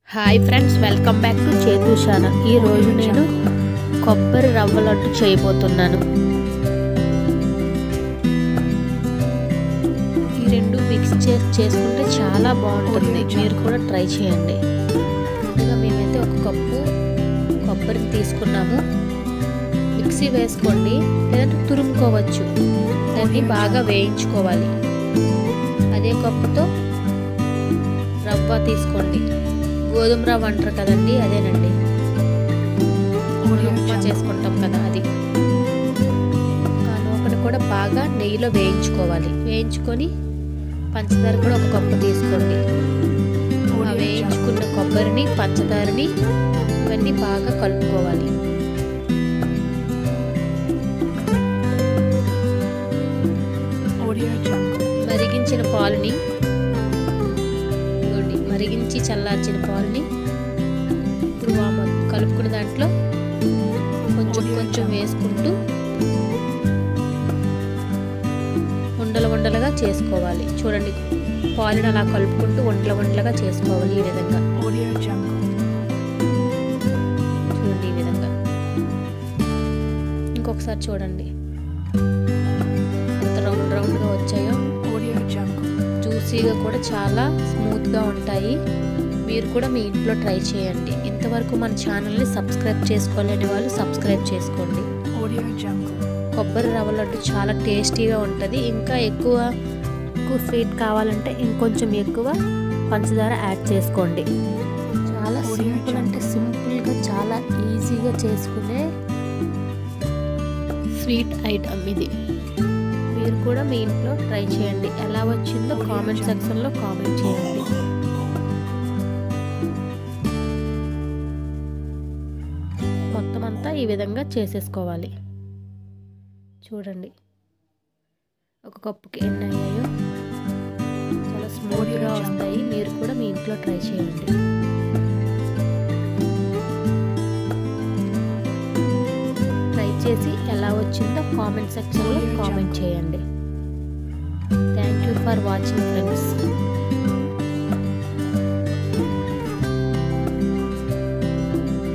Hi friends, welcome back to చేతు channel. ఈరోజు నేను కొబ్బరి రవ్వ లడ్డు చేయబోతున్నాను. ఈ రెండు మిక్స్ చేసుకుంటే చాలా బాగుంటుంది. మీరు కూడా ట్రై చేయండి. ముందుగా మేమైతే ఒక కప్పు కొబ్బరిని తీసుకున్నాము. మిక్సీ వేసుకోండి, లేదంటే తురుముకోవచ్చు. దాన్ని బాగా వేయించుకోవాలి. అదే కప్పుతో రవ్వ తీసుకోండి. గోధుమ రవ్వ అంటారు కదండి, అదేనండి. ఉప్మా చేసుకుంటాం కదా, అది. ఒకటి కూడా బాగా నెయ్యిలో వేయించుకోవాలి. వేయించుకొని పంచదార కూడా ఒక కప్పు తీసుకోండి. ఆ వేయించుకున్న కొబ్బరిని, పంచదారని ఇవన్నీ బాగా కలుపుకోవాలి. మరిగించిన పాలుని, మరిగించి చల్లార్చిన పాలని ఇప్పుడు కలుపుకున్న దాంట్లో కొంచెం కొంచెం వేసుకుంటూ ఉండలుగా చేసుకోవాలి. చూడండి, పాలను అలా కలుపుకుంటూ ఉండలుగా చేసుకోవాలి. ఈ విధంగా చూడండి, ఈ విధంగా. ఇంకొకసారి చూడండి ఎంత రౌండ్గా వచ్చాయో. జ్యూసీగా కూడా చాలా స్మూత్గా ఉంటాయి. మీరు కూడా మీ ఇంట్లో ట్రై చేయండి. ఇంతవరకు మన ఛానల్ని సబ్స్క్రైబ్ చేసుకోలేని వాళ్ళు సబ్స్క్రైబ్ చేసుకోండి. కొబ్బరి రవ్వ లడ్డు చాలా టేస్టీగా ఉంటుంది. ఇంకా ఎక్కువ స్వీట్ కావాలంటే ఇంకొంచెం ఎక్కువ పంచదార యాడ్ చేసుకోండి. చాలా సింపుల్, అంటే సింపుల్గా చాలా ఈజీగా చేసుకునే స్వీట్ ఐటమ్ ఇది. మీరు కూడా మీ ఇంట్లో ట్రై చేయండి. ఎలా వచ్చిందో కామెంట్ సెక్షన్లో కామెంట్ చేయండి. మొత్తం అంతా ఈ విధంగా చేసేసుకోవాలి. చూడండి ఒక కప్పుకి ఎన్ని అయ్యాయో. చాలా స్మూత్గా వస్తాయి. మీరు కూడా మీ ఇంట్లో ట్రై చేయండి. ట్రై చేసి ఎలా వచ్చిందో కామెంట్ సెక్షన్లో కామెంట్ చేయండి. Thank you for watching friends.